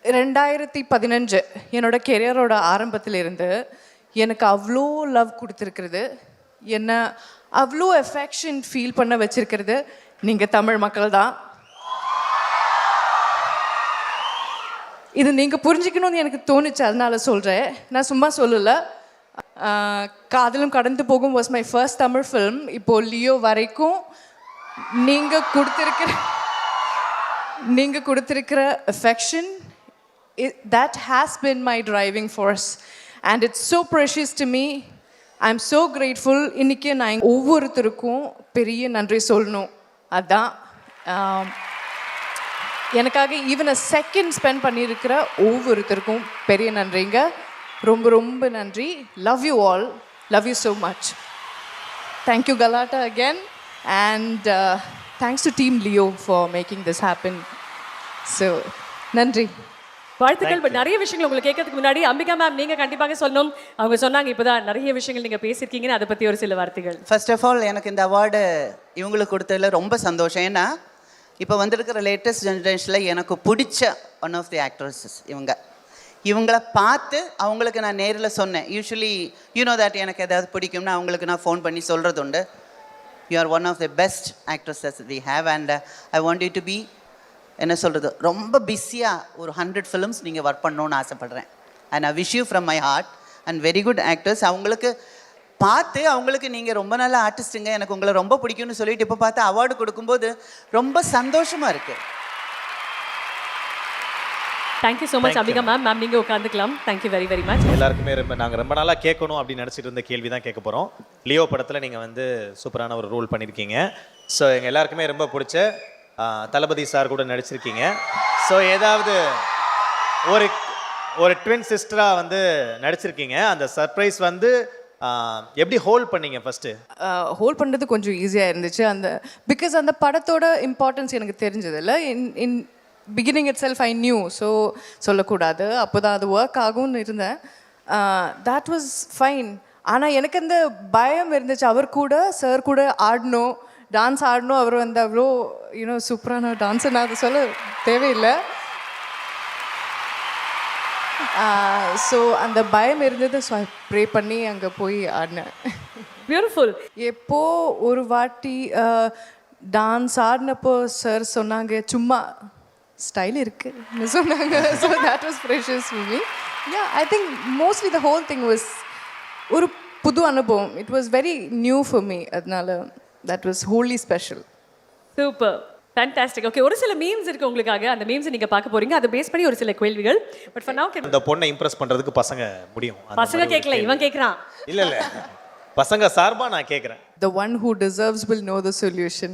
2015 என்னோட கெரியரோட ஆரம்பத்திலிருந்து எனக்கு அவ்வளோ லவ் கொடுத்துருக்கிறது, என்ன அவ்வளோ எஃபெக்ஷன் ஃபீல் பண்ண வச்சிருக்கிறது நீங்கள் தமிழ் மக்கள் தான். இது நீங்கள் புரிஞ்சுக்கணும்னு எனக்கு தோணுச்சு, அதனால சொல்கிறேன். நான் சும்மா சொல்லலை. காதலும் கடந்து போகும் was my first Tamil film. இப்போது லியோ வரைக்கும் நீங்கள் கொடுத்துருக்கிற affection, that has been my driving force and it's so precious to me. I'm so grateful. இன்னைக்கு நான் ஒவ்வொருத்தருக்கும் பெரிய நன்றி சொல்லணும். அதான் எனக்காக ஈவன் அ செகண்ட் ஸ்பெண்ட் பண்ணியிருக்கிற ஒவ்வொருத்தருக்கும் பெரிய நன்றிங்க. ரொம்ப ரொம்ப நன்றி. Love you all. Love you so much. Thank you Galatta again and thanks to team Leo for making this happen. So நன்றி, வாழ்த்துக்கள். பட் நிறைய விஷயங்கள் உங்களுக்கு கேட்கறதுக்கு முன்னாடி அம்பிகா மேம் நீங்கள் கண்டிப்பாக சொல்லணும். அவங்க சொன்னாங்க இப்போதான் நிறைய விஷயங்கள் நீங்கள் பேசியிருக்கீங்கன்னு, அதை பற்றி ஒரு சில வார்த்தைகள். ஃபர்ஸ்ட் ஆஃப் ஆல் எனக்கு இந்த அவார்டு இவங்களுக்கு கொடுத்ததில் ரொம்ப சந்தோஷம். ஏன்னா இப்போ வந்திருக்கிற லேட்டஸ்ட் ஜென்ரேஷனில் எனக்கு பிடிச்ச ஒன் ஆஃப் தி ஆக்ட்ரஸஸ் இவங்கள பார்த்து அவங்களுக்கு நான் நேரில் சொன்னேன். யூஸ்வலி தட் எனக்கு எதாவது பிடிக்கும்னா அவங்களுக்கு நான் ஃபோன் பண்ணி சொல்கிறது உண்டு. You are one of the best actresses we have and I want you to be என்ன சொல்கிறது, ரொம்ப பிஸியாக ஒரு 100 ஃபிலிம்ஸ் நீங்கள் ஒர்க் பண்ணணுன்னு ஆசைப்பட்றேன். And I wish you from my heart and very good actors. அவங்களுக்கு பார்த்து அவங்களுக்கு நீங்கள் ரொம்ப நல்ல ஆர்டிஸ்ட்டுங்க, எனக்கு உங்களை ரொம்ப பிடிக்கும்னு சொல்லிட்டு இப்போ பார்த்து அவார்டு கொடுக்கும்போது ரொம்ப சந்தோஷமாக இருக்குது. Thank you so much Ambika ma'am. Ma'am நீங்கள் உட்காந்துக்கலாம். Thank you very very much. எல்லாருக்குமே நாங்கள் ரொம்ப நாளாக கேட்கணும் அப்படின்னு நினச்சிட்டு இருந்த கேள்வி தான் கேட்க போகிறோம். லியோ படத்தில் நீங்கள் வந்து சூப்பரான ஒரு ரோல் பண்ணியிருக்கீங்க. ஸோ எங்கள் எல்லாருக்குமே ரொம்ப பிடிச்ச தளபதி சார் கூட நடிச்சிருக்கீங்க. ஸோ ஏதாவது ஒரு ட்வின் சிஸ்டராக வந்து நடிச்சிருக்கீங்க. அந்த சர்ப்ரைஸ் வந்து எப்படி ஹோல்ட் பண்ணீங்க? ஃபஸ்ட்டு ஹோல்ட் பண்ணுறது கொஞ்சம் ஈஸியாக இருந்துச்சு. பிகாஸ் அந்த படத்தோட இம்பார்ட்டன்ஸ் எனக்கு தெரிஞ்சதில்ல. In beginning itself I knew. So சொல்லக்கூடாது, அப்போ தான் அது ஒர்க் ஆகும்னு இருந்தேன். That was fine. ஆனால் எனக்கு அந்த பயம் இருந்துச்சு. சார் கூட ஆடணும், டான்ஸ் ஆடணும். அவர் வந்து அவ்வளோ சூப்பரான டான்ஸர், நான் அதை சொல்ல தேவையில்லை. ஸோ அந்த பயம் இருந்தது. ஸோ ப்ரே பண்ணி அங்கே போய் ஆடினேன். பியூட்டிஃபுல். எப்போ ஒரு வாட்டி டான்ஸ் ஆடினப்போ சார் சொன்னாங்க, சும்மா ஸ்டைல் இருக்குன்னு சொன்னாங்க. So that was precious for me. I think mostly the whole thing was ஒரு புது அனுபவம். It was very new for me. அதனால that was wholly special. Super. Fantastic. Okay, ஒரு சில மீம்ஸ் இருக்கு உங்களுக்காக. அந்த மீம்ஸ் நீங்க பார்க்க போறீங்க. அதை பேஸ் பண்ணி ஒரு சில கேள்விகள். பட் for now இந்த பொண்ணை இம்ப்ரெஸ் பண்றதுக்கு பசங்க முடியும். பசங்க கேட்கல, இவன் கேக்குறான். இல்ல பசங்க சார்பா நான் கேக்குறேன். The one who deserves will know the solution.